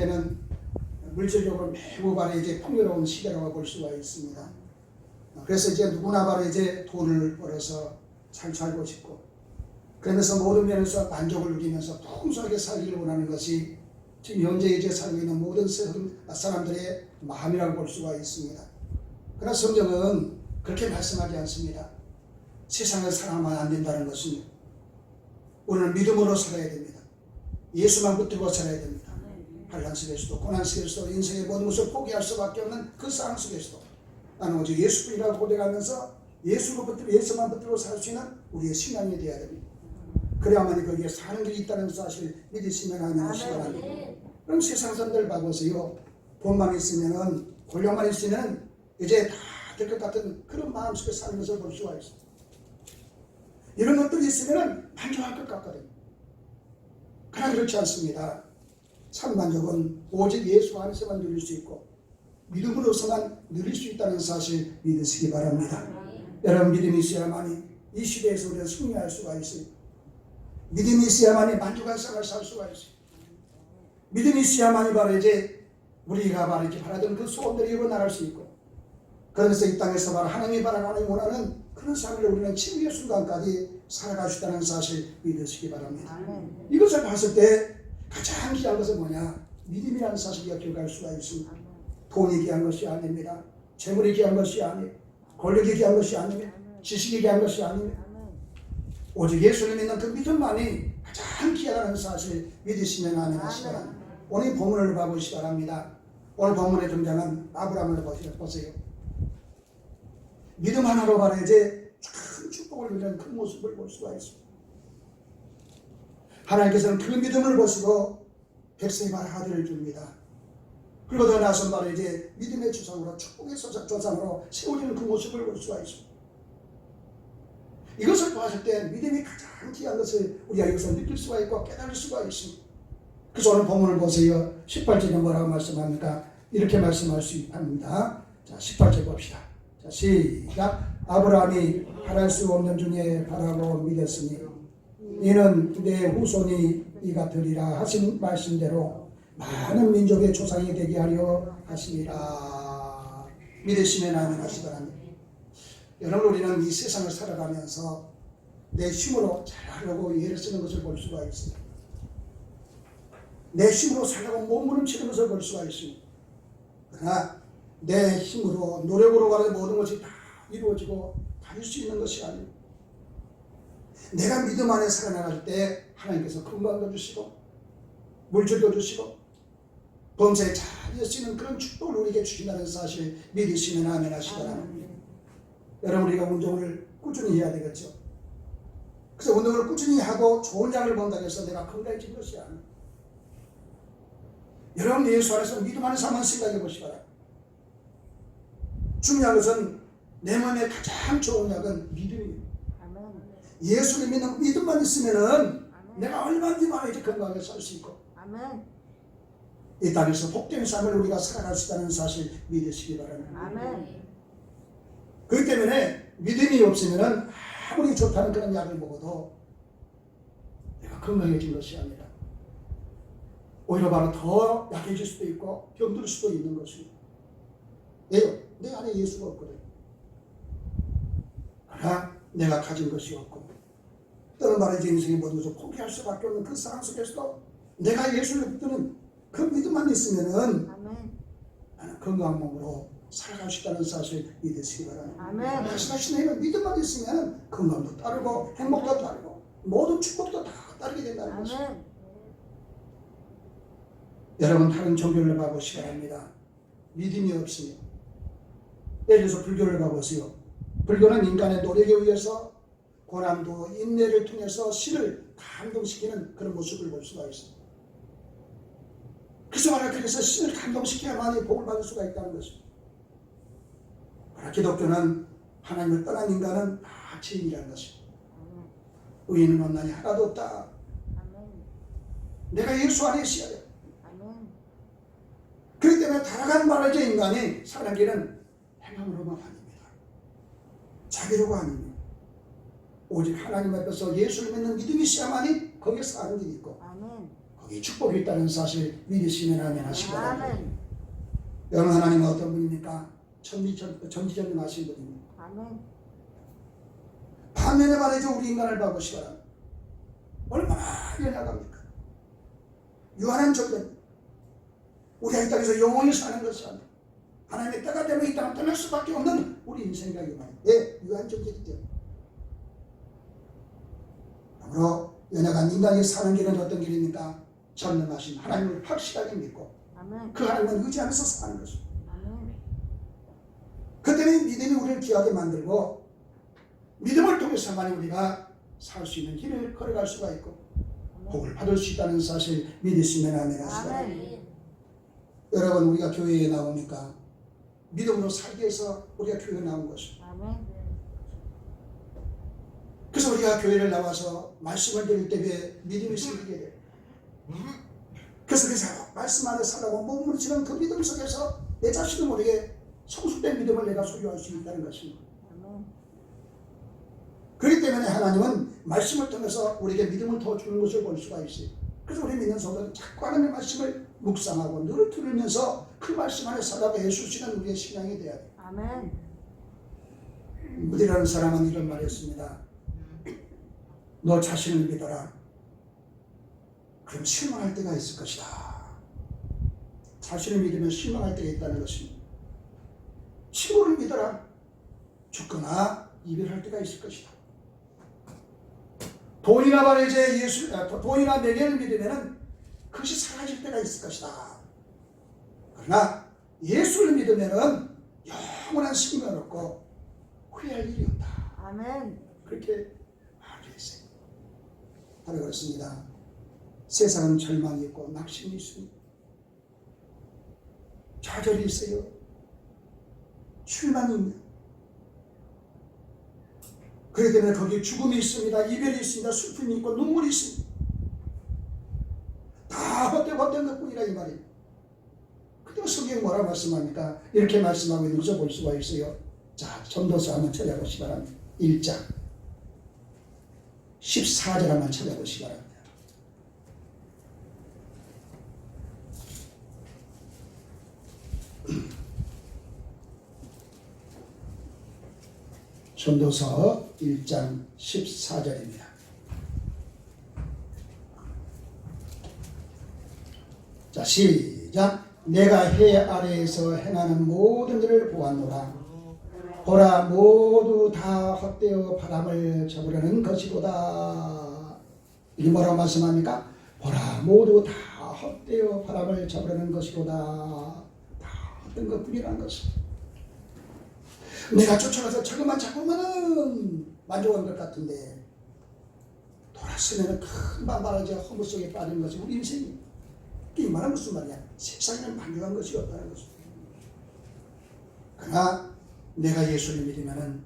이제는 물질적으로 매우 바로 이제 풍요로운 시대라고 볼 수가 있습니다. 그래서 이제 누구나 바로 이제 돈을 벌어서 잘 살고 싶고, 그러면서 모든 면에서 만족을 누리면서 풍성하게 살기를 원하는 것이 지금 현재 이제 살고 있는 모든 사람들의 마음이라고 볼 수가 있습니다. 그러나 성경은 그렇게 말씀하지 않습니다. 세상을 사랑하면 안 된다는 것은 우리는 믿음으로 살아야 됩니다. 예수만 붙들고 살아야 됩니다. 환난 속에서도 고난 속에서도 인생의 모든 것을 포기할 수밖에 없는 그 상황 속에서도 나는 오직 예수뿐이라고 고백하면서 예수만 붙들고 살 수 있는 우리의 신앙이 되어야 됩니다. 그래야만 거기에 사는 길이 있다는 사실을 믿으시면 아멘하시기. 그럼 세상 사람들 봐보세요. 돈만 있으면은, 권력만 있으면 이제 다 될 것 같은 그런 마음속에 사는 것을 볼 수가 있어요. 이런 것들이 있으면 만족할 것 같거든요. 그러나 그렇지 않습니다. 참 만족은 오직 예수 안에서만 누릴 수 있고 믿음으로서만 누릴 수 있다는 사실 믿으시기 바랍니다. 여러분, 믿음이 있어야만이 이 시대에서 우리가 승리할 수가 있어요. 믿음이 있어야만이 만족한 삶을 살 수가 있어요. 믿음이 있어야만이 바로 이제 우리가 바로 이렇게 바라던 그 소원들이 이루어나갈 수 있고, 그러면서 이 땅에서 바로 하나님이 바라는 원하는 그런 삶을 우리는 치유의 순간까지 살아갈 수 있다는 사실 믿으시기 바랍니다. 이것을 봤을 때 가장 귀한 것은 뭐냐? 믿음이라는 사실을 기억할 수가 있습니다. 돈이 귀한 것이 아닙니다. 재물이 귀한 것이 아닙니다. 권력이 귀한 것이 아닙니다. 지식이 귀한 것이 아닙니다. 오직 예수를 믿는 그 믿음만이 가장 귀하다는 사실 믿으시면 아멘하시기 바랍니다. 오늘 본문을 봐보시기 바랍니다. 오늘 본문에 등장한 아브라함을 보세요. 믿음 하나로 바로 이제 큰 축복을 누리는 큰 모습을 볼 수가 있습니다. 하나님께서는 그 믿음을 보시고 백성이 바로 아들을 줍니다. 그리고 더 나아서 바로 이제 믿음의 조상으로, 축복의 조상으로 세워지는 그 모습을 볼 수가 있습니다. 이것을 보았을 때 믿음이 가장 귀한 것을 우리가 여기서 느낄 수가 있고 깨달을 수가 있습니다. 그래서 오늘 본문을 보세요. 18절에 뭐라고 말씀합니까? 이렇게 말씀할 수 있답니다. 자, 18절 봅시다. 자, 시작. 아브라함이 바랄 수 없는 중에 바라고 믿었으니 이는 내 후손이 이가 되리라 하신 말씀대로 많은 민족의 조상이 되게 하려 하시니라. 믿으시면 아멘하시기 바랍니다. 여러분, 우리는 이 세상을 살아가면서 내 힘으로 잘하려고 애를 쓰는 것을 볼 수가 있습니다. 내 힘으로 살려고 몸부림치는 것을 볼 수가 있습니다. 그러나 내 힘으로, 노력으로 가는 모든 것이 다 이루어지고 다닐 수 있는 것이 아니에요. 내가 믿음 안에 살아나갈 때 하나님께서 건강도 주시고 물질도 주시고 범사에 잘 쓰이는 그런 축복을 우리에게 주신다는 사실 믿으시면 아멘 하시기 바랍니다. 여러분, 우리가 운동을 꾸준히 해야 되겠죠. 그래서 운동을 꾸준히 하고 좋은 약을 본다고 해서 내가 건강해진 것이 아니에요. 여러분, 예수 안에서 믿음 안에서 한번 생각해 보시기 바랍니다. 중요한 것은 내 마음에 가장 좋은 약은 믿음이에요. 예수를 믿는 믿음만 있으면은 내가 얼마든지 많이 건강하게 살 수 있고 이 땅에서 복된 삶을 우리가 살아갈 수 있다는 사실 믿으시기 바랍니다. 그렇기 때문에 믿음이 없으면은 아무리 좋다는 그런 약을 먹어도 내가 건강해진 것이 아니라 오히려 바로 더 약해질 수도 있고 병들 수도 있는 것입니다. 왜요? 내 안에 예수가 없거든. 그러나 내가 가진 것이 없고 때는 말이지 인생의 모든 것을 포기할 수밖에 없는 그 상황 속에서도 내가 예수를 붙드는 그 믿음만 있으면은 나는 건강한 몸으로 살아갈 수 있다는 사실 믿으시기 바랍니다. 말씀하신 대로 믿음만 있으면 건강도 따르고 행복도 따르고 모든 축복도 다 따르게 된다는 것입니다. 여러분, 다른 종교를 봐보시기 바랍니다. 믿음이 없으면, 예를 들어서 불교를 봐보세요. 불교는 인간의 노력에 의해서 고난도 인내를 통해서 신을 감동시키는 그런 모습을 볼 수가 있습니다. 그래서 바로 그래서 신을 감동시켜야만이 복을 받을 수가 있다는 것입니다. 그러나 기독교는 하나님을 떠난 인간은 다 죄인이라는 것입니다. 의인은 없나니 하나도 없다. 내가 예수 안에 있어야 돼. 그렇기 때문에 타락한 말이죠. 인간이 사는 길은 행함으로만 아닙니다. 자기로가 아닙니다. 오직 하나님 앞에서 예수를 믿는 믿음이 있어야만이 거기에 사는 길이 있고 거기에 축복이 있다는 사실 믿으시면 아멘 하시기 바랍니다. 아멘. 여러분, 하나님은 어떤 분입니까? 전지전능하신 분입니다. 아멘. 반면에 말이죠, 우리 인간을 봐보시기 바랍니다. 얼마나 연약합니까? 유한한 존재입니다. 우리가 이 땅에서 영원히 사는 것이 아니라 하나님의 때가 되면 이 땅을 떠날 수밖에 없는 우리 인생과 유한. 예, 유한 존재이기 때문에. 그러므로 연약한 인간이 사는 길은 어떤 길입니까? 전능하신 하나님을 확실하게 믿고 아멘. 그 하나님을 의지하면서 사는 것입니다. 아멘. 그 때문에 믿음이 우리를 귀하게 만들고 믿음을 통해서만 우리가 살 수 있는 길을 걸어갈 수가 있고 복을 받을 수 있다는 사실 믿으시면 아멘 하시기 바랍니다. 여러분, 우리가 교회에 나오니까 믿음으로 살기 위해서 우리가 교회에 나온 것입니다. 아멘. 그래서 우리가 교회를 나와서 말씀을 드릴 때에 믿음이 생기게 돼요. 그래서 말씀 안에 살아고 몸부림치는 그 믿음 속에서 내 자신도 모르게 성숙된 믿음을 내가 소유할 수 있다는 것입니다. 아멘. 그렇기 때문에 하나님은 말씀을 통해서 우리에게 믿음을 더 주는 것을 볼 수가 있어요. 그래서 우리 믿는 성도는 자꾸 하나님의 말씀을 묵상하고 늘 들으면서 그 말씀 안에 살아가 예수시는 우리의 신앙이 되어야 돼요. 아멘. 무디라는 사람은 이런 말을 했습니다. 너 자신을 믿어라. 그럼 실망할 때가 있을 것이다. 자신을 믿으면 실망할 때가 있다는 것입니다. 친구를 믿어라. 죽거나 이별할 때가 있을 것이다. 돈이나 말이지 돈이나 명예를 믿으면 그것이 사라질 때가 있을 것이다. 그러나 예수를 믿으면 영원한 생명을 얻고 후회할 일이 없다. 아멘. 그렇게 말했어요. 바로 그렇습니다. 세상은 절망이 있고 낙심이 있습니다. 좌절이 있어요. 출망이 있습니다. 그렇기 때문에 거기에 죽음이 있습니다. 이별이 있습니다. 슬픔이 있고 눈물이 있습니다. 다 헛된 것뿐이라 이 말이에요. 그때 성경이 뭐라고 말씀합니까? 이렇게 말씀하고 있는 것을 볼 수가 있어요. 자, 전도서 한번 찾아보시기 바랍니다. 1장 14절 한번 찾아보시기 바랍니다. 전도서 1장 14절입니다. 자, 시작. 내가 해 아래에서 행하는 모든 일을 보았노라. 보라, 모두 다 헛되어 바람을 잡으려는 것이로다. 이게 뭐라고 말씀합니까? 보라, 모두 다 헛되어 바람을 잡으려는 것이로다. 다 헛된 것뿐이라는 것입니다. 내가 쫓아가서 저것만 잡으면은 만족한 것 같은데 돌았으면 금방 말하지 허무 속에 빠지는 것이 우리 인생입니다. 이 말은 무슨 말이야? 세상에는 만족한 것이 없다는 것입니다. 그러나 내가 예수를 믿으면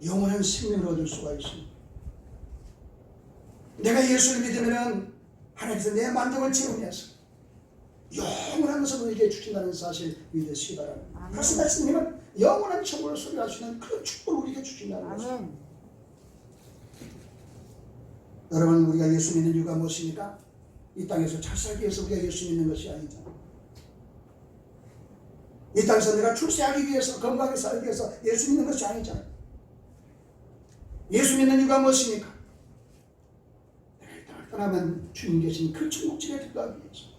영원한 생명을 얻을 수가 있습니다. 내가 예수를 믿으면 하나님께서 내 만족을 채우면서 영원한 것을 우리에게 주신다는 사실 믿으시기 바랍니다. 그래서 말씀님은 영원한 천국을 소유할 수 있는 그 축복을 우리에게 주신다는 것입니다. 여러분, 우리가 예수 믿는 이유가 무엇입니까? 이 땅에서 잘 살기 위해서 우리가 예수 믿는 것이 아니잖아. 이 땅에서 내가 출세하기 위해서 건강하게 살기 위해서 예수 믿는 것이 아니잖아. 예수 믿는 이유가 무엇입니까? 내가 이 땅을 떠나면 주님 계신 그 천국집에 들어가기 위해서,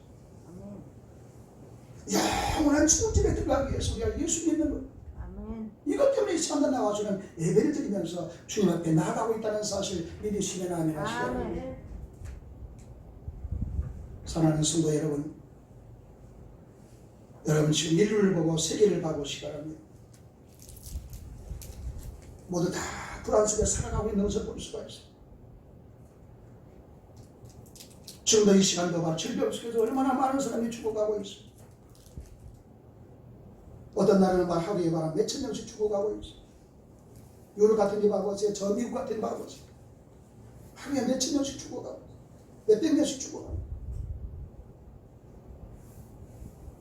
영원한 천국집에 들어가기 위해서 우리가 예수 믿는 것. 이것 때문에 이 사람들 나와서는 예배를 드리면서 주님 앞에 나아가고 있다는 사실 믿으시면 아멘 하시기 바랍니다. 사랑하는 성도 여러분, 여러분 지금 인류를 보고 세계를 봐보시기 바랍니다. 모두 다 불안 속에 살아가고 있는 것을 볼 수가 있어요. 지금도 이 시간도 봐, 질병 속에서 얼마나 많은 사람이 죽어가고 있어요. 어떤 날에는 하루에 몇천 명씩 죽어가고 있어요. 유럽 같은 데 봐보세요. 저 미국 같은 데 봐보세요. 하루에 몇천 명씩 죽어가고 몇백 명씩 죽어가고.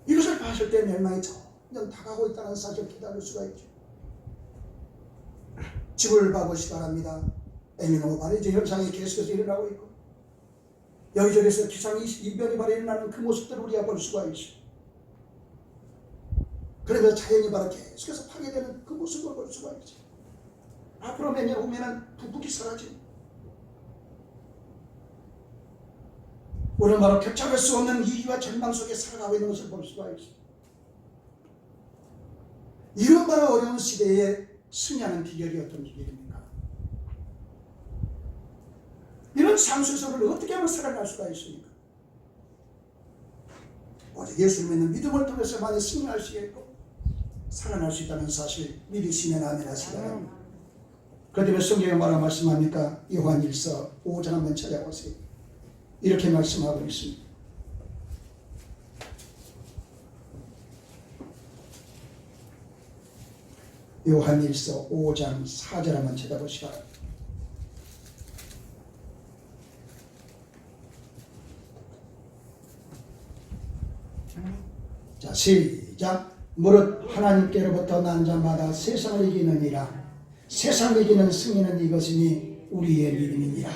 이것을 봤을 때 멸망이 점점 다가오고 있다는 사실을 기다릴 수가 있죠. 지구를 봐보시기 바랍니다. 엘니노 바리지 현상이 계속해서 일어나고 있고 여기저기서 기상이변이 바로 일어나는 그 모습들을 우리가 볼 수가 있어요. 그러면서 자연이 바로 계속해서 파괴되는 그 모습을 볼 수가 있어요. 앞으로 몇 년 후면은 북극이 사라지고 우리는 바로 격잡할 수 없는 위기와 절망 속에 살아가고 있는 것을 볼 수가 있어요. 이런 바로 어려운 시대에 승리하는 비결이 어떤 비결입니까? 이런 삶 속에서 우리를 어떻게 하면 살아갈 수가 있습니까? 오직 예수를 믿는 믿음을 통해서만 승리할 수 있고 살아날 수 있다는 사실 믿으시면 아멘 하시기 바랍니다. 그렇기 때문에 성경에 뭐라 말씀합니까? 요한일서 5장 한번 찾아보세요. 이렇게 말씀하고 있습니다. 요한일서 5장 4절 한번 찾아보시기 바랍니다. 자, 시작. 무릇 하나님께로부터 난 자마다 세상을 이기느니라. 세상을 이기는 승리는 이것이니 우리의 믿음이니라.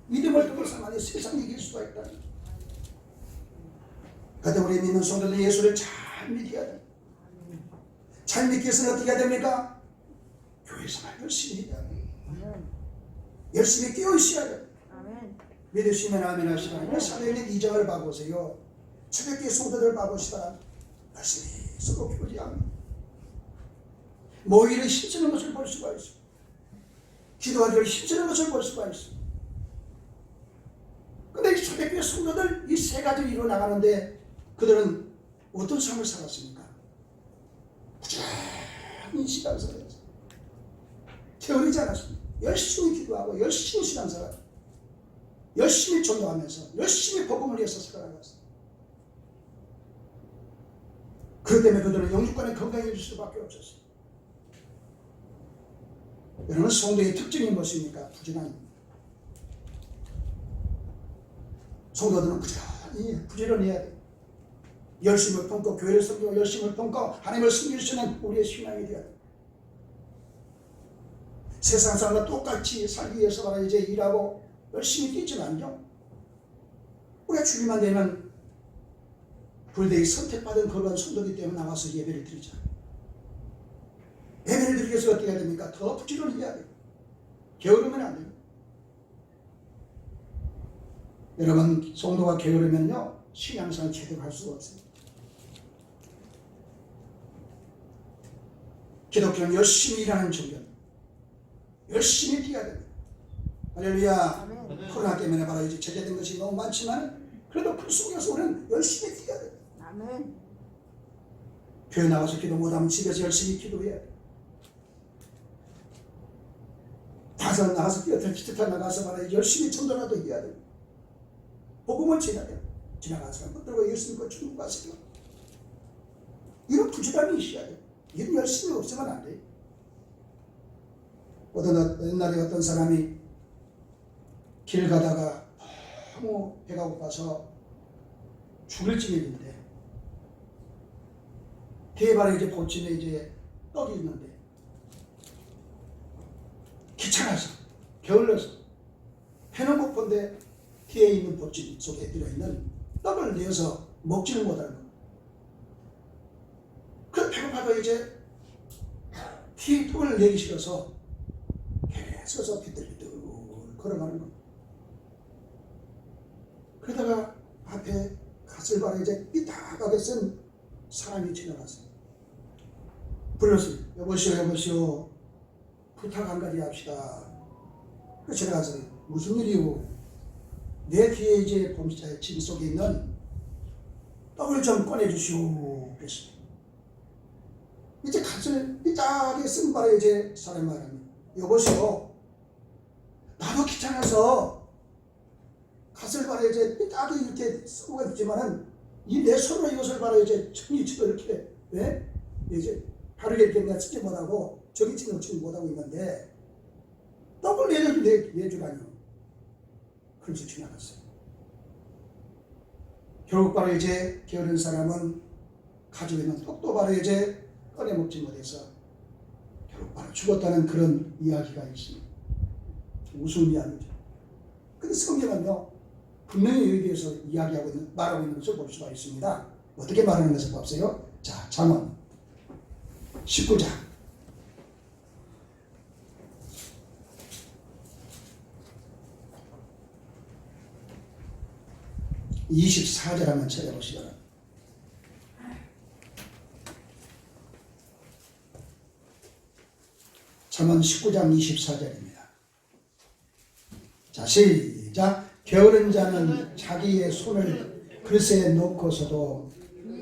믿음을 통해서만 세상을 이길 수가 있다. 그런데 우리 믿는 성도들 예수를 잘 믿어야 돼. 잘 믿기 위해서는 어떻게 해야 됩니까? 교회에서만 열심히 해야 돼. 열심히 깨어 있어야 돼. 믿으시면 아멘 하시라. 사도행전 2장을 봐보세요. 초대교회 성도들을 봐보시라. 열심히 서로 교제합니다. 모이를 힘쓰는 것을 볼 수가 있어. 기도하기를 힘쓰는 것을 볼 수가 있어. 근데 이 초대교회 성도들 이 세 가지를 이루어 나가는데 그들은 어떤 삶을 살았습니까? 꾸준히 신앙생활을 했어요. 게으르지 않았습니다. 열심히 기도하고 열심히 신앙생활, 열심히 전도하면서 열심히 복음을 위해서 살아갔어요. 그렇기 때문에 그들은 영육간에 건강해질 수밖에 없었어요. 여러분 성도의 특징이 무엇입니까? 부지런합니다. 성도들은 부지런해야 돼요. 열심을 품고 교회를 섬기고 열심을 품고 하나님을 섬길 수 있는 우리의 신앙이 되어야 돼요. 세상 사람과 똑같이 살기 위해서 이제 일하고 열심히 뛰지만요. 우리가 주님만 되면 불대에 선택받은 그런 성도이기 때문에 나와서 예배를 드리잖아요. 예배를 드리기 위해서 어떻게 해야 됩니까? 더 부지런해야 돼요. 게으르면 안 돼요. 여러분 성도가 게으르면요 신앙생활 제대로 할 수가 없어요. 기독교는 열심히 일하는 종교는 열심히 뛰어야 됩니다. 할렐루야. 코로나 때문에 바로 이제 제재된 것이 너무 많지만 그래도 그 속에서 우리는 열심히 뛰어야 돼요. 아멘. 교회 나와서 기도 못하면 집에서 열심히 기도해야 돼요. 다섯 나가서 뛰어들 기특하 나가서 바로 열심히 전도라도 해야 돼요. 복음을 전해야 돼요. 지나가는 사람들과 예수님과 중국 가시죠. 이런 부지런함이 있어야 돼요. 이런 열심이 없으면 안 돼요. 옛날에 어떤 사람이 길 가다가 너무 배가 고파서 죽을 지경인데 뒤에 바로 이제 보침에 이제 떡이 있는데 귀찮아서 게을러서 배는 고픈데 뒤에 있는 보침 속에 들어있는 떡을 내어서 먹지를 못하는 거예요. 그 배고파도 이제 뒤에 떡을 내기 싫어서 계속 비틀비틀 걸어가는 거예요. 그러다가 앞에 가슬바를 이제 삐딱하게 쓴 사람이 지나갔어요. 불렀어요. 여보시오 부탁 한 가지 합시다. 그 지나가서 무슨 일이오? 내 뒤에 이제 짐 속에 있는 떡을 좀 꺼내주시오. 그랬어요. 이제 가슬 삐딱하게 쓴 바에 이제 사람이 말합니다. 여보시오 나도 귀찮아서 가슬바를 이제 삐딱하게 이렇게 쓰고 있지만은 이 내 손으로 이것을 바로 이제 천이치도 이렇게 이제 바르게 이렇게 내가 쓰지 못하고 저기 치지 못하고 있는데 떡을 내주라니요. 그래서 지나갔어요. 결국 바로 이제 게으른 사람은 가지고 있는 떡도 바로 이제 꺼내 먹지 못해서 결국 바로 죽었다는 그런 이야기가 있습니다. 무슨 이야기죠? 근데 성경은요 분명히 여기에 대해서 말하고 있는 것을 볼 수가 있습니다. 어떻게 말하는 것을 보세요. 자, 잠언 19장 24절 한번 찾아보시기 바랍니다. 잠언 19장 24절입니다. 자, 시작. 게으른 자는 자기의 손을 그릇에 놓고서도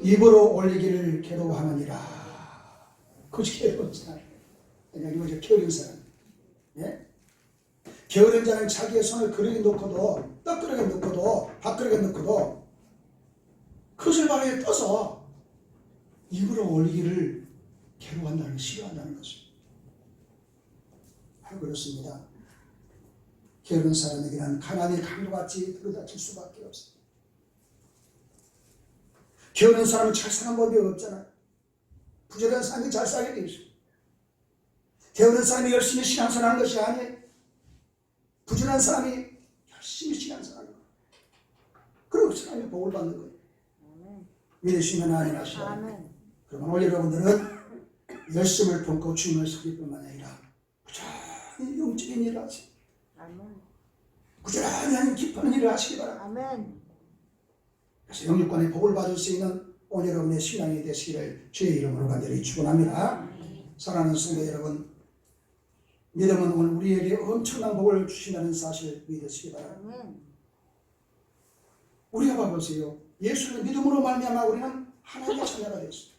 입으로 올리기를 괴로워하느니라. 그것이 게으른 사람. 이거 게으른 사람. 예? 게으른 자는 자기의 손을 그릇에 놓고도, 떡그릇에 놓고도, 밥그릇에 놓고도 그것을 바로 떠서 입으로 올리기를 괴로워한다는, 싫어한다는 것입니다. 그렇습니다. 게으른 사람에게는 가난이 강도같이 들이닥칠 수밖에 없습니다. 게으른 사람은 잘 사는 법이 없잖아요. 부지런한 사람이 잘 살게 되어 있습니다. 게으른 사람이 열심히 신앙생활하는 것이 아니에요. 부지런한 사람이 열심히 신앙생활하는 거예요. 그리고 사람이 복을 받는 거예요. 믿으시면 아멘 하시라. 그러면 오늘 여러분들은 열심을 품고 주님을 섬길 뿐만 아니라 부지런히 영적인 일을 하세요. 부지런히 하는 기뻐하는 일을 하시기 바랍니다. 그래서 영육간의 복을 받을 수 있는 오늘 여러분의 신앙이 되시기를 주의 이름으로 간절히 축원합니다. 사랑하는 성도 여러분, 믿음은 오늘 우리에게 엄청난 복을 주신다는 사실을 믿으시기 바랍니다. 우리가 봐보세요. 예수를 믿음으로 말미암아 우리는 하나님의 자녀가 되었습니다.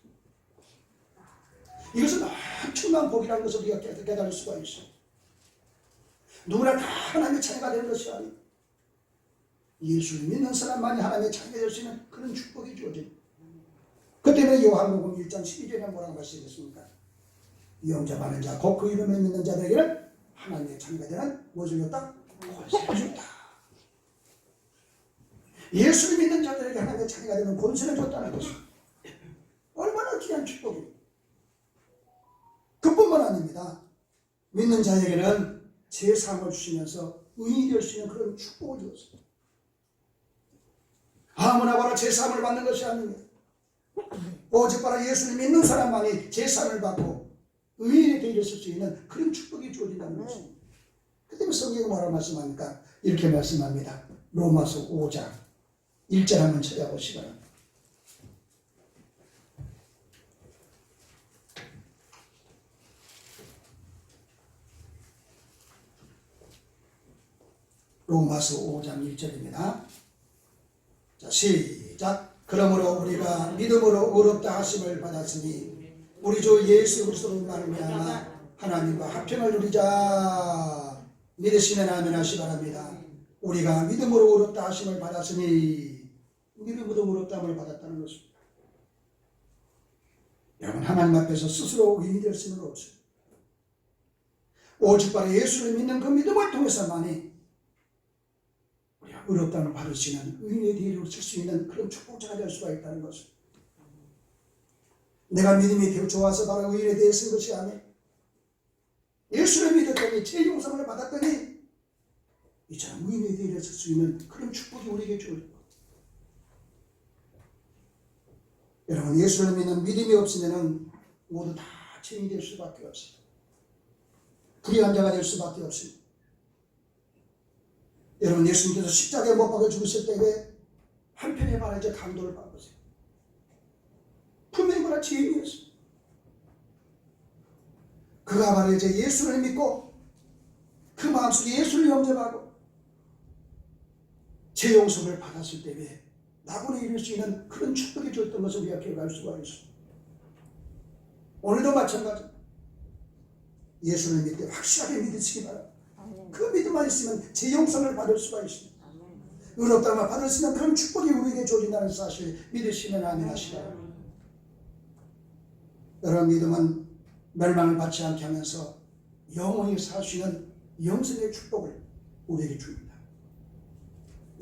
이것은 엄청난 복이라는 것을 우리가 깨달을 수가 있어요. 누구나 다 하나님의 자녀가 되는 것이 아니에요. 예수를 믿는 사람만이 하나님의 자녀가 될 수 있는 그런 축복이 주어집니다. 그 때문에 요한복음 1장 12절에 뭐라고 말씀했습니까? 영접 하는 자, 곧 그 이름을 믿는 자들에게는 하나님의 자녀가 되는 무엇을 줬다? 권세를 줬다. 예수를 믿는 자들에게 하나님의 자녀가 되는 권세를 줬다는 것입니다. 얼마나 귀한 축복입니다. 그뿐만 아닙니다. 믿는 자에게는 제사함을 주시면서 의인이 될 수 있는 그런 축복을 주었습니다. 아무나 바로 제사함을 받는 것이 아닙니다. 오직 바로 예수를 믿는 사람만이 제사함을 받고 의인이 되어 있을 수 있는 그런 축복이 주어진다는 것입니다. 그 때문에 성경이 뭐라고 말씀합니까? 이렇게 말씀합니다. 로마서 5장 1절 한번 찾아보시기 바랍니다. 로마서 5장 1절입니다. 자, 시작. 그러므로 우리가 믿음으로 의롭다 하심을 받았으니 우리 주 예수 그리스도로 말미암아 하나님과 합평을 누리자. 믿으시면 아멘 하시 바랍니다. 우리가 믿음으로 의롭다 하심을 받았으니 믿음으로 의롭다 함을 받았다는 것입니다. 여러분, 하나님 앞에서 스스로 의인이 될 수는 없습니다. 오직 바로 예수를 믿는 그 믿음을 통해서만이 우리가 의롭다함을 받을 수 있는 의인의 뒤를 칠 수 있는 그런 축복자가 될 수가 있다는 것입니다. 내가 믿음이 되어 좋아서 바로 의인에 대해 쓴 것이 아니에요. 예수를 믿었더니 죄 용서를 받았더니 이처럼 의인에 대해 쓸 수 있는 그런 축복이 우리에게 주어집니다. 여러분, 예수를 믿는 믿음이 없으면 모두 다 죄인이 될 수밖에 없습니다. 불의한 자가 될 수밖에 없습니다. 여러분, 예수님께서 십자가에 못 박혀 죽으실 때에 한편에 말하자 감동을 받으세요. 분명히 그런 죄인이었어요. 그가 바로 이제 예수를 믿고 그 마음속에 예수를 영접하고 죄 용서를 받았을 때에 낙원에 이룰 수 있는 그런 축복이 주었던 것을 우리가 기억할 수가 있습니다. 오늘도 마찬가지입니다. 예수를 믿되 확실하게 믿으시기 바랍니다. 그 믿음만 있으면 죄 용서를 받을 수가 있습니다. 의롭다만 받을 수 있는 그런 축복이 우리에게 주어진다는 사실 믿으시면 아멘 하시라. 여러분, 믿음은 멸망을 받지 않게 하면서 영원히 살 수 있는 영생의 축복을 우리에게 줍니다.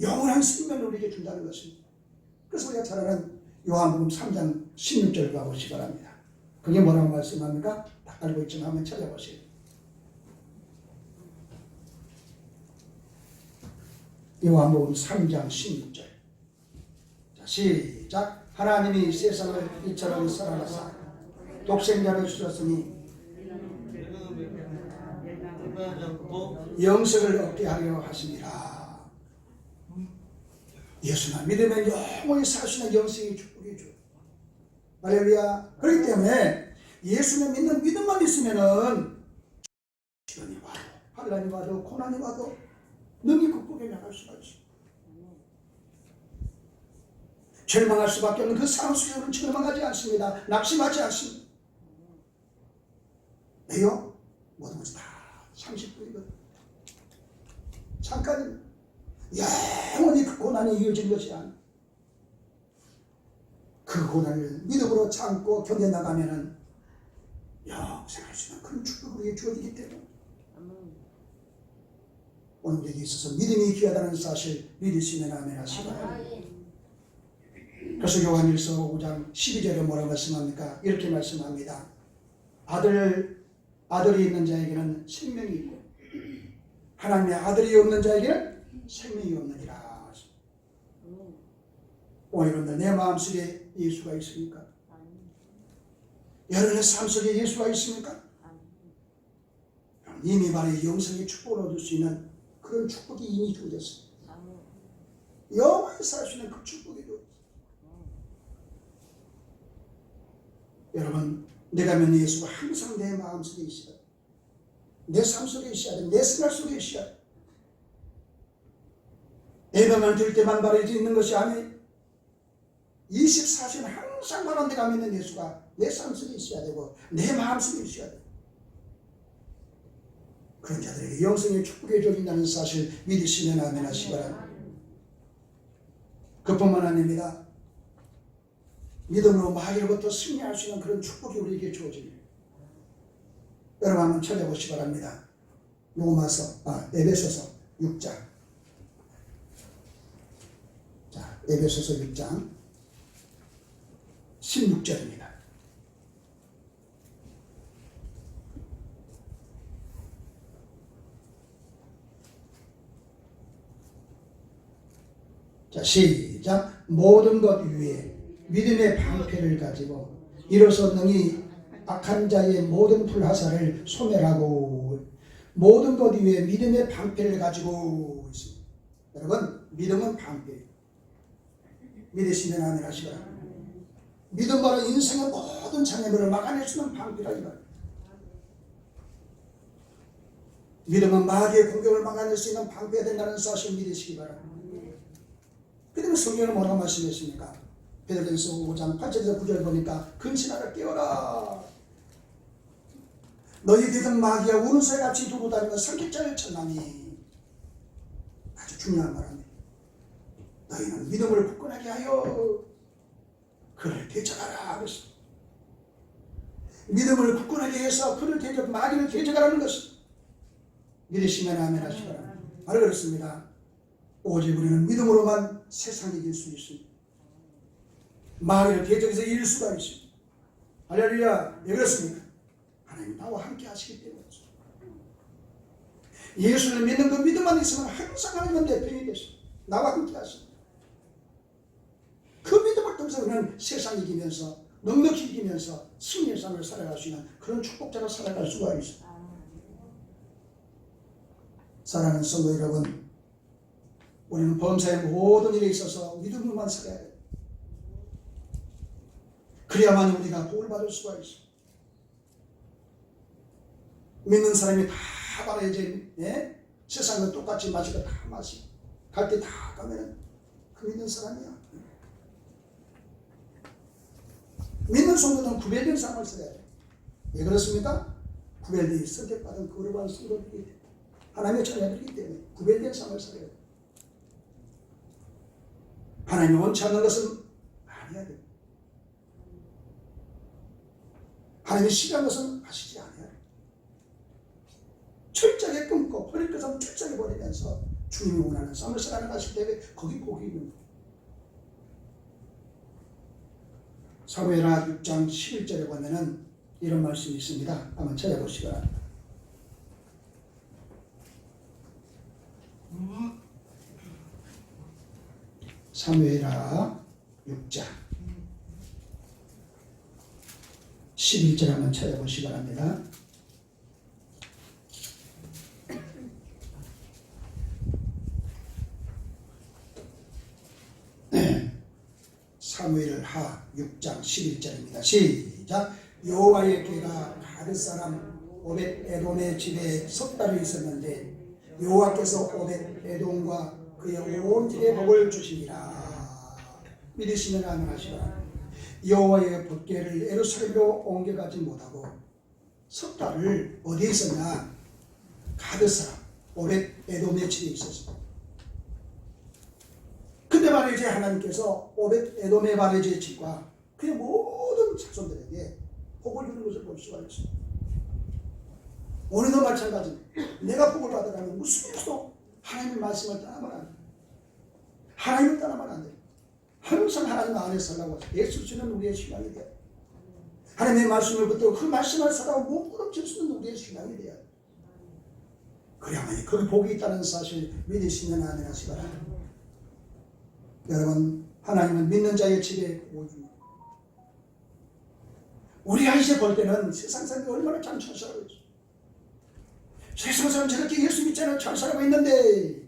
영원한 생명을 우리에게 준다는 것입니다. 그래서 우리가 잘 아는 요한복음 3장 16절 가보시기 바랍니다. 그게 뭐라고 말씀합니까? 다 알고 있지만 한번 찾아보세요. 요한복음 3장 16절. 자, 시작. 하나님이 세상을 이처럼 사랑하사 독생자를 주셨으니 영생을 얻게 하려 하십니다. 예수만 믿으면 영원히 살 수 있는 영생의 축복이죠. 할렐루야. 그렇기 때문에 예수를 믿는 믿음만 있으면은 시련이 와도 환난이 와도 고난이 와도 능히 극복해 나갈 수가 있어요. 절망할 수밖에 없는 그 상황 속에서는 절망하지 않습니다. 낙심하지 않습니다. 왜요? 모든 것이 다 30분이거든. 잠깐 영원히 그 고난이 이어진 것이 아니야. 그 고난을 믿음으로 참고 견뎌나가면은 영생할 수 있는 그런 축복이 우리에게 주어지기 때문에 오늘 우리에게 있어서 믿음이 귀하다는 사실 믿으시면 아멘 하시기 바랍니다. 그래서 요한일서 5장 12절에 뭐라고 말씀합니까? 이렇게 말씀합니다. 아들이 있는 자에게는 생명이 있고 하나님의 아들이 없는 자에게는 생명이 없느니라. 여러분들 내 마음속에 예수가 있습니까? 여러분의 삶 속에 예수가 있습니까? 이미 바로 영생의 축복을 얻을 수 있는 그런 축복이 이미 주어졌습니다. 영원히 살 수 있는 그 축복이 주어졌습니다. 여러분, 내가 믿는 예수가 항상 내 마음속에 있어야 돼. 내 삶 속에 있어야 돼. 내 생활 속에 있어야 돼. 예배만 드릴 때만 바로 있는 것이 아니에요. 24시간 항상 바로 내가 믿는 예수가 내 삶 속에 있어야 되고 내 마음 속에 있어야 돼. 그런 자들에게 영생의 축복이 주어진다는 사실 믿으시면 아멘 하시기 바랍니다. 그뿐만 아닙니다. 믿음으로 마귀로부터 승리할 수 있는 그런 축복이 우리에게 주어집니다. 여러분 한번 찾아보시기 바랍니다. 에베소서 6장. 자, 에베소서 6장 16절입니다. 자, 시작. 모든 것 위에 믿음의 방패를 가지고 이로써 능히 악한 자의 모든 불화살을 소멸하고 모든 것 위에 믿음의 방패를 가지고 있습니다. 여러분, 믿음은 방패. 믿으시면 아멘 하시기 바랍니다. 믿음 바로 인생의 모든 장애물을 막아낼 수 있는 방패라 이 말이에요. 믿음은 마귀의 공격을 막아낼 수 있는 방패가 된다는 사실 믿으시기 바랍니다. 그다음에 성경은 뭐라고 말씀했습니까? 베드로전서 5장 8절에서 9절 보니까 근신하라 깨어라. 너희 대적 마귀와 우는 새같이 두고 다니는 성격자를 천나니. 아주 중요한 말입니다. 너희는 믿음을 굳건하게 하여 그를 대적하라 그랬어. 믿음을 굳건하게 해서 그를 마귀를 대적하라는 것입니다. 믿으시면 아멘 하시기 바랍니다. 바로 그렇습니다. 오직 우리는 믿음으로만 세상을 이길 수 있습니다. 마귀를 대적해서 이길 수가 있습니다. 할렐루야. 왜 그렇습니까? 하나님 나와 함께 하시기 때문이죠. 예수를 믿는 그 믿음만 있으면 항상 하나님은 내 편이 되십니다. 나와 함께 하십니다. 그 믿음을 통해서 우리는 세상 이기면서 넉넉히 이기면서 승리의 삶을 살아갈 수 있는 그런 축복자로 살아갈 수가 있습니다. 사랑하는 성도 여러분, 우리는 범사의 모든 일에 있어서 믿음으로만 살아야 돼요. 그래야만 우리가 복을 받을 수가 있어요. 믿는 사람이 다 바로 이제 세상과 똑같이 마시고 다 마시고 갈 때 다 가면 그 믿는 사람이야. 믿는 성도는 구별된 삶을 살아야 돼요. 왜 그렇습니까? 구별되어 선택받은 거룩한 성도들이기 때문에, 하나님의 자녀들이기 때문에 구별된 삶을 살아야 돼요. 하나님이 원치 않는 것은 아니어야 돼요. 하나님이 싫어하는 것은 하시지 않아야 돼요. 철저하게 끊고 버릴 것은 철저하게 버리면서 주님이 원하는 삶을 살아가실 때에 거기 복이 있는 거예요. 사무엘하 6장 11절에 보면은 이런 말씀이 있습니다. 한번 찾아보시기 바랍니다. 사무엘하 6장 11절 한번 찾아보시기 바랍니다. 사무엘하 6장 11절입니다. 시작. 여호와의 궤가 가드 사람 오벳 에돔의 집에 석 달이 있었는데 여호와께서 오벳 에돔과 그의 온 집에 복을 주시니라. 믿으시면 아멘 하시라. 여호와의 법궤를 예루살렘으로 옮겨가지 못하고 석 달을 어디에 있었냐? 가드 사람 오벳 에돔의 집에 있었습니다. 근데 말이지 하나님께서 오벳 에돔의 말이지 집과 그의 모든 자손들에게 복을 주는 것을 볼 수가 있습니다. 오늘도 마찬가지입니다. 내가 복을 받아가면 무슨 일도 하나님의 말씀을 떠나면 안 돼. 하나님을 떠나면 안 돼. 항상 하나님 안에 살라고 예수 주는 우리의 신앙이 돼요. 하나님의 말씀을 붙들고 그 말씀을 살아고 무엇보다 수 있는 우리의 신앙이 돼요. 그래야만이 거기 복이 있다는 사실 믿으시면 아멘 하시기 바랍니다. 여러분, 하나님은 믿는 자의 집에 오줍니다. 우리가 이제 볼 때는 세상 사람이 얼마나 참 잘 살아가고 있어. 세상 사람 저렇게 예수 믿잖아요. 잘 살아가고 있는데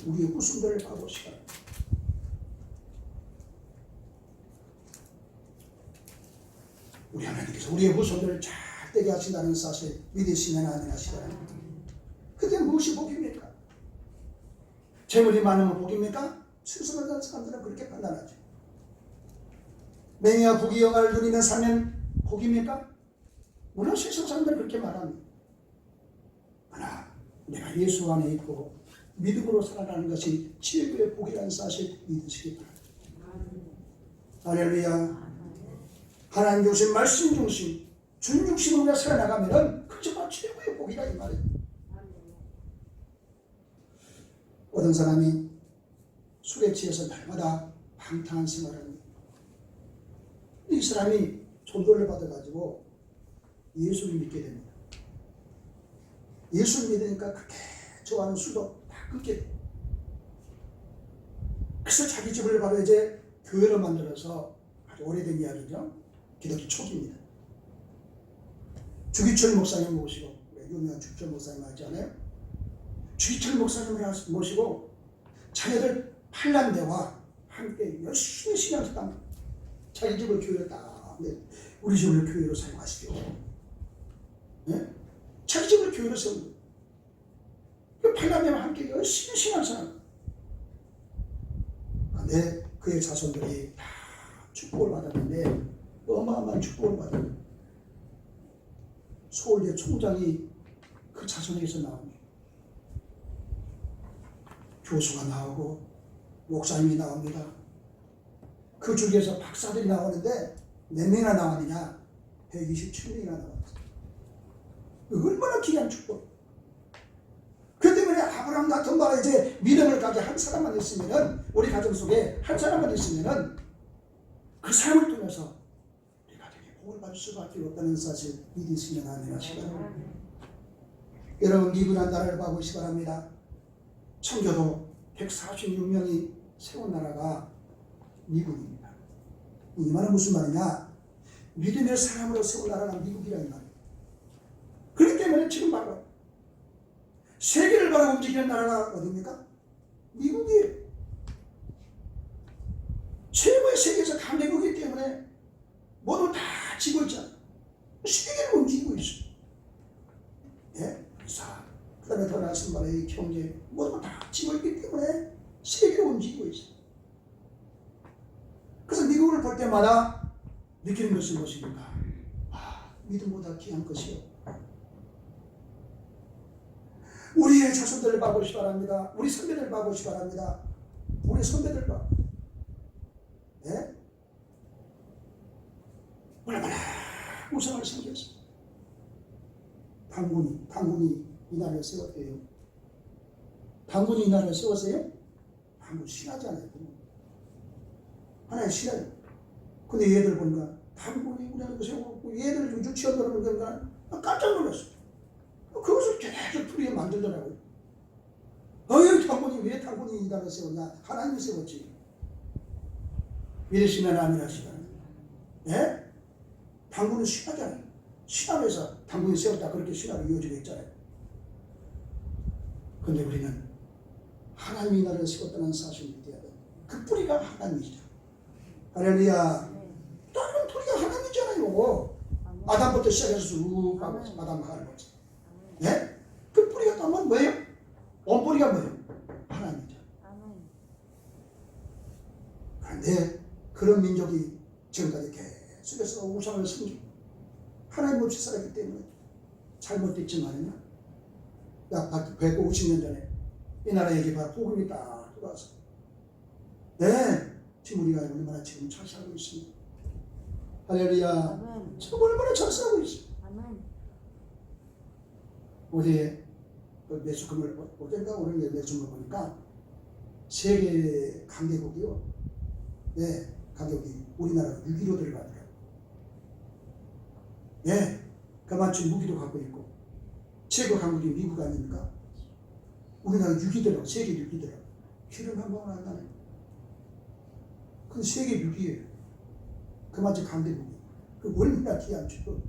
우리의 후손들을 봐보시라. 우리 하나님께서 우리의 후손들을 잘 되게 하신다는 사실 믿으시면 아멘 하시기 바랍니다. 그게 무엇이 복입니까? 재물이 많으면 복입니까? 순수한 사람들은 그렇게 판단하죠. 명예와 부귀 영화를 누리며 살면 복입니까? 물론 세상 사람들은 그렇게 말합니다. 그러나 내가 예수 안에 있고 믿음으로 살아가는 것이 최고의 복이라는 사실 믿으시기 바랍니다. 할렐루야. 하나님 중심, 말씀 중심, 주님 중심으로 살아나가면 그게 바로 최고의 복이라 이 말이에요. 어떤 사람이 술에 취해서 날마다 방탕한 생활을 합니다. 이 사람이 전도를 받아가지고 예수를 믿게 됩니다. 예수를 믿으니까 그렇게 좋아하는 술도 다 끊게 돼요. 그래서 자기 집을 바로 이제 교회로 만들어서 아주 오래된 이야기죠. 기독교 초기입니다. 주기철 목사님 모시고, 유명한 주기철 목사님 알지 않아요? 주기철 목사님을 모시고 자녀들 8남대와 함께 열심히 신앙생활, 자기 집을 교회로 딱, 우리 집을 교회로 사용하시오. 네? 자기 집을 교회로 세우고, 그 8남대와 함께 열심히 신앙생활. 그런데 그의 자손들이 다 축복을 받았는데, 어마어마한 축복을 받았는데, 서울대 총장이 그 자손에게서 나옵니다. 교수가 나오고 목사님이 나옵니다. 그 중에서 박사들이 나오는데 몇 명이나 나왔느냐? 127명이나 나왔어요. 얼마나 귀한 축복. 그 때문에 아브라함 같은 바로 이제 믿음을 가진 한 사람만 있으면은, 우리 가정 속에 한 사람만 있으면은 그 사람을 통해서 우리 가정에 복을 받을 수밖에 없다는 사실 믿으시면 아멘 하시기 바랍니다. 여러분, 미국이라는 나라를 봐보시기 바랍니다. 청교도 146명이 세운 나라가 미국입니다. 이 말은 무슨 말이냐? 믿음의 사람으로 세운 나라가 미국이라는 말이에요. 그렇기 때문에 지금 바로 세계를 바로 움직이는 나라가 어디입니까? 미국이에요. 최고의 세계에서 강대국이기 때문에 모두 다 지고 있잖아요. 세계를 움직이고 있어요. 예? 의사, 그 다음에 더 나선 말의 경제, 모두 다 지고 있기 때문에 세계를 움직이고 있어요. 그래서 미국을 볼 때마다 느끼는 것이 무엇입니까? 믿음보다 귀한 것이요. 우리의 자손들을 봐보시기 바랍니다. 우리 선배들 봐보시기 바랍니다. 우리 선배들 봐. 예? 얼마나 우상을 섬겼어. 당군이 이 나라를 세웠대요. 당군이 이 나라를 세웠어요? 당군 신하잖아요. 하나의 신하요. 근데 얘들 보니까 당군이 우리 나라를 세우고 얘들 유치원 그러는 건가 깜짝 놀랐어. 그것을 계속 풀이에 만들더라고요. 너희 당군이 왜 당군이 이 나라를 세웠냐? 하나님이 세웠지. 믿으시면 아멘 하시라. 예? 당군은 신하잖아요. 신하면서 당군이 세웠다 그렇게 신하로 이어지고 있잖아요. 그런데 우리는 하나님이 이 나라를 세웠다는 사실을 믿어야 돼. 그 뿌리가 하나님이죠. 할렐루야. 다른 뿌리가 하나님이잖아요. 아담부터 시작해서 쭉 아담 하는 거지. 예? 그 뿌리가 또 한번 뭐예요? 원뿌리가 뭐예요? 하나님이죠. 그런데 그런 민족이 지금까지 계속해서 우상을 섬기고 하나님 없이 살았기 때문에 잘못됐지만요. 약 150년 전에 이 나라에게 바로 복음이 딱 들어와서 네, 지금 우리가 얼마나 지금 잘 살고 있습니다. 할렐루야. 지금 얼마나 잘 살고 있어요. 어제 매주금을 어젠가 오늘 매주금을 보니까 세계 강대국이요. 네, 강대국이 우리나라 6위로 들어가더라고요. 네, 그만큼 무기도 갖고 있고 최고 강국이 미국 아닙니까? 우리나라 6위더라고. 세계 6위더라고. 기름 한 방울 안 나네. 그 세계 6위예요. 그만큼 강대국이. 그 얼마나 귀한 축복.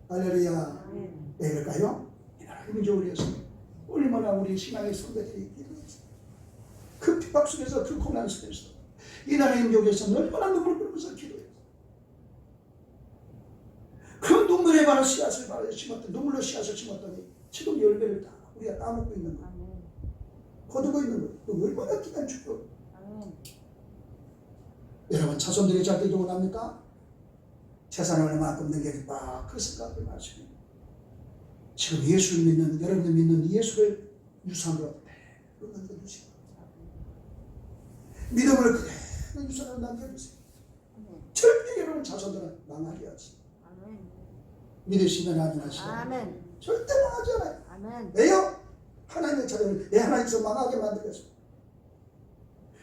할렐루야. 왜 그럴까요? 이 나라 민족을 위해서 얼마나 우리 신앙의 선배들이 기도했어요. 그 핍박 속에서 그 고난 속에서 이 나라의 민족에서는 얼마나 눈물을 흘리면서 기도했어요. 그 눈물에 바로 씨앗을 바로 심었더니 눈물로 씨앗을 심었더니 지금 열매를 다 우리가 따먹고 있는 거예요. 거두고 있는 거예요. 얼마나 귀한 축복. 여러분 자손들이 작게 기도 원합니까? 재산을 얼마만큼 넘겨줄까? 그 생각을 마시고 지금 예수를 믿는 여러분이 믿는 예수를 유산으로 그대로 남겨주시고 믿음을 그대로 유산으로 남겨주세요. 절대 여러분 자손들은 망하게 하지. 믿으시면 아멘 하시고 절대 망하지 않아요. 왜요? 하나님의 자녀를 내 하나님께서 망하게 만들겠습니다.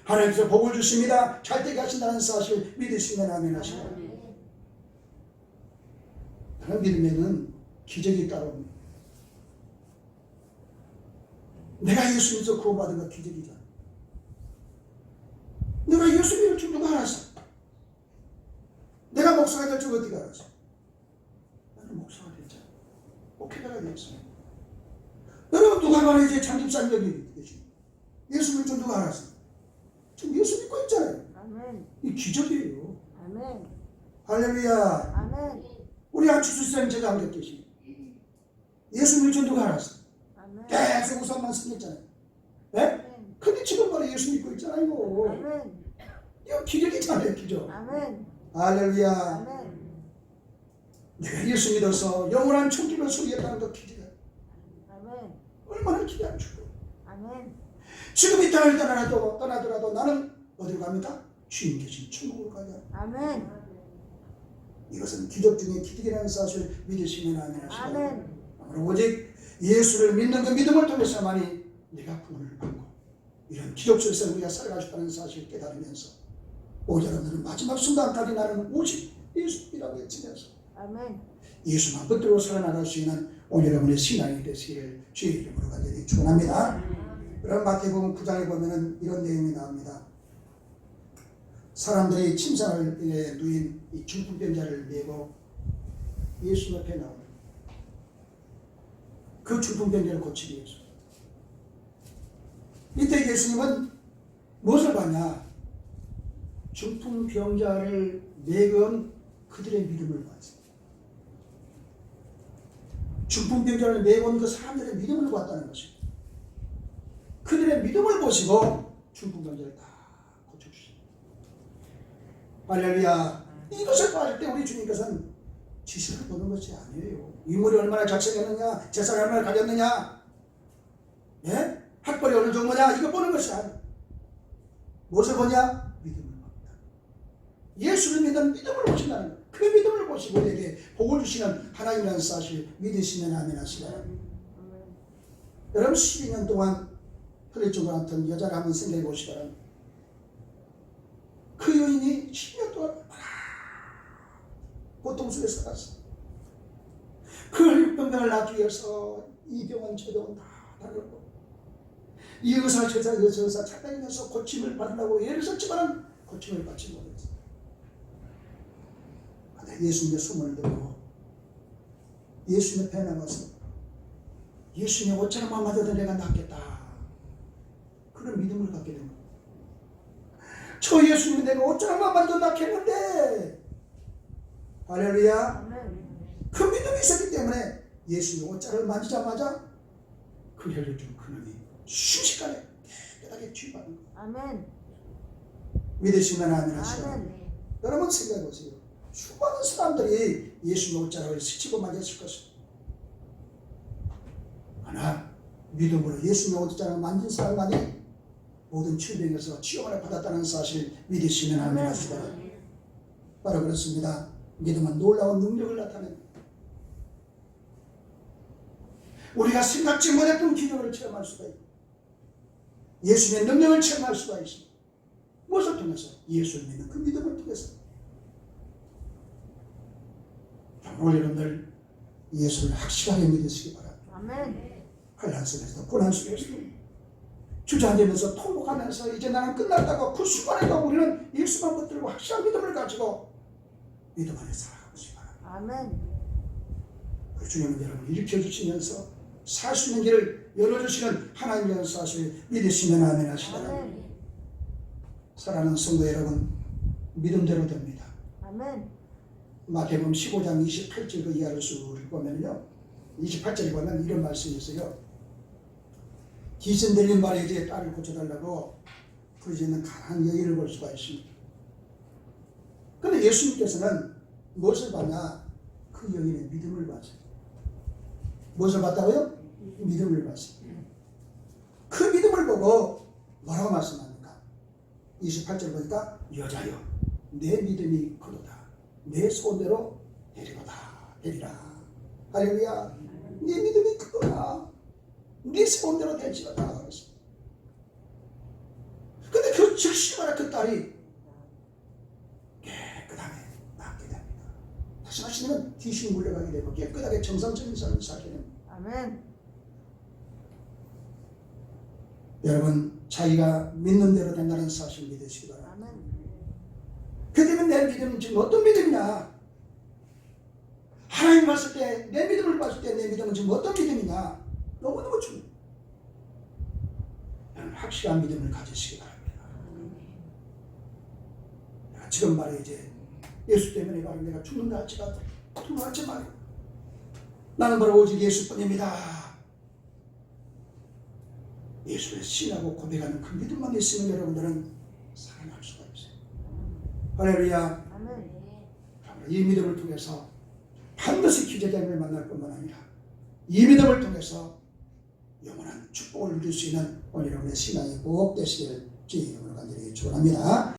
하나님께서 복을 주십니다. 잘 되게 하신다는 사실 믿으시면 아멘 하시고 그런 믿음에는 기적이 따라옵니다. 내가 예수 믿어서 구원받은 건 기적이잖아. 내가 예수 믿을 줄 누가 알았어? 내가 목사가 될 줄 어떻게 알았어? 나는 목사가 됐잖아. 목회자가 됐어. 여러분 누가 말해 이제 장집사님 여기 계시 예수 믿을 줄 누가 알았어? 지금 예수 믿고 있잖아요. 이 기적이에요. 할렐루야. 우리 안치수사님 제가 안 겪으시 예수 믿을 줄 누가 알았어? 계속 우상만 섬겼잖아요. 네? 근데 지금 바로 예수 믿고 있잖아요. 이거 기적이잖아요. 기적. 할렐루야. 내가 예수 믿어서 영원한 천국을 소유했다는 거 기적이야. 얼마나 기대한 축복. 지금 이 땅을 떠나더라도 나는 어디로 갑니까? 주님 계신 천국으로 가자. 이것은 기적 중에 기적이라는 사실을 믿으시면 아멘 하시고 오직 예수를 믿는 그 믿음을 통해서만이 내가 구원을 받고 이런 기적 속에서 우리가 살아가셨다는 사실을 깨달으면서 오자라는 마지막 순간까지 나는 오직 예수이라고 외치면서 예수만 붙들고 살아나갈 수 있는 오늘 여러분의 신앙이 되시기를 주의 이름으로 간절히 축원합니다. 그럼 마태복음 9장에 보면은 이런 내용이 나옵니다. 사람들이 침상에 누인 이 중풍병자를 메고 예수 앞에 나옵니다. 그 중풍병자를 고치기 위해서. 이때 예수님은 무엇을 봤냐? 중풍병자를 메건 그들의 믿음을 봤습니다. 중풍병자를 메건 그 사람들의 믿음을 봤다는 것입니다. 그들의 믿음을 보시고 중풍병자를 다 고쳐주십니다. 할렐루야. 이것을 봤을 때 우리 주님께서는 지식을 보는 것이 아니에요. 인물이 얼마나 잘생겼느냐, 재산을 얼마나 가졌느냐, 예? 학벌이 어느 정도냐, 이거 보는 것이 아니에요. 무엇을 보냐? 믿음을 봅니다. 예수를 믿는 믿음을 보신다는 거예요. 그 믿음을 보시고 우리에게 복을 주시는 하나님이라는 사실 믿으시면 아멘 하시라. 여러분 12년 동안 혈액종과 같은 여자를 한번 생각해 보시기 바랍니다. 그 여인이 10년 동안 고통 속에 살았어. 그 혈육병을 낫기 위해서 이 병원 저 병원 다 다녔고 이 의사 저 의사 찾아다니면서 고침을 받으려고 애를 썼지만 고침을 받지 못했어. 근데 예수님의 소문을 듣고 예수님의 배에 나가서 예수님의 옷자락만 맞아도 내가 낫겠다. 그런 믿음을 갖게 된 거예요. 저 예수님이 내가 옷자락만 맞아도 낫겠는데, 할렐루야. 그 믿음이 있었기 때문에 예수님의 옷자락을 만지자마자 그 혈류 중 그놈이 순식간에 깨끗하게 치유받는 거예요. 아멘. 믿으시면 아멘 하시오. 아멘. 여러분 생각해 보세요. 수많은 사람들이 예수님의 옷자락을 스치고 만졌을 것입니다. 하나 믿음으로 예수님의 옷자락을 만진 사람만이 모든 질병에서 치유를 받았다는 사실 믿으시면 아멘 하시오. 바로 그렇습니다. 믿음은 놀라운 능력을 나타냅니다. 우리가 생각지 못했던 기적을 체험할 수가 있고 예수님의 능력을 체험할 수가 있습니다. 무엇을 통해서? 예수를 믿는 그 믿음을 통해서. 오늘 여러분들 예수를 확실하게 믿으시기 바랍니다. 아멘. 환난 속에서도 고난 속에서도 주저앉으면서 통곡하면서 이제 나는 끝났다고 그 순간에도 우리는 예수만 붙들고 확실한 믿음을 가지고 믿음 안에 살아가고 싶어요. 아멘. 그 주님은 여러분을 일으켜주시면서 살 수 있는 길을 열어주시는 하나님의 사실을 믿으시면 아멘 하시다. 아멘. 사랑하는 성도 여러분, 믿음대로 됩니다. 아멘. 마태복음 15장 28절 그 이하를 쭉 보면요, 28절에 보면 이런 말씀이 있어요. 귀신 들린 말에 이제 딸을 고쳐달라고 부르짖는 가난한 여인을 볼 수가 있습니다. 그런데 예수님께서는 무엇을 봤냐? 그 여인의 믿음을 봤어요. 무엇을 봤다고요? 믿음을 봤어요. 그 믿음을 보고 뭐라고 말씀합니까? 28절 보니까 여자여 내 믿음이 크도다. 내 소원대로 되리라. 할렐루야. 네 믿음이 크도다. 네 소원대로 될지어다. 근데 그 즉시마다 그 딸이 깨끗하게 낫게 됩니다. 다시 마시면 귀신이 물려가게 되고 깨끗하게 정상적인 삶을 살게 됩니다. 아멘. 여러분 자기가 믿는 대로 된다는 사실 믿으시기 바랍니다. 아멘. 그러면 내 믿음은 지금 어떤 믿음이냐? 하나님 봤을 때 내 믿음을 봤을 때 내 믿음은 지금 어떤 믿음이냐? 너무너무 중요해요. 여러분 확실한 믿음을 가지시기 바랍니다. 지금 말해 이제 예수 때문에 바로 내가 죽는다 할지라도 두려워하지 말고 나는 바로 오직 예수뿐입니다. 예수를 신하고 고백하는 그 믿음만 있으면 여러분들은 살아날 수가 있어요. 할렐루야. 아멘. 이 믿음을 통해서 반드시 기적을 만날 뿐만 아니라 이 믿음을 통해서 영원한 축복을 누릴 수 있는 오늘 여러분의 신앙이 꼭 되시기를 주의 이름으로 간절히 축원합니다.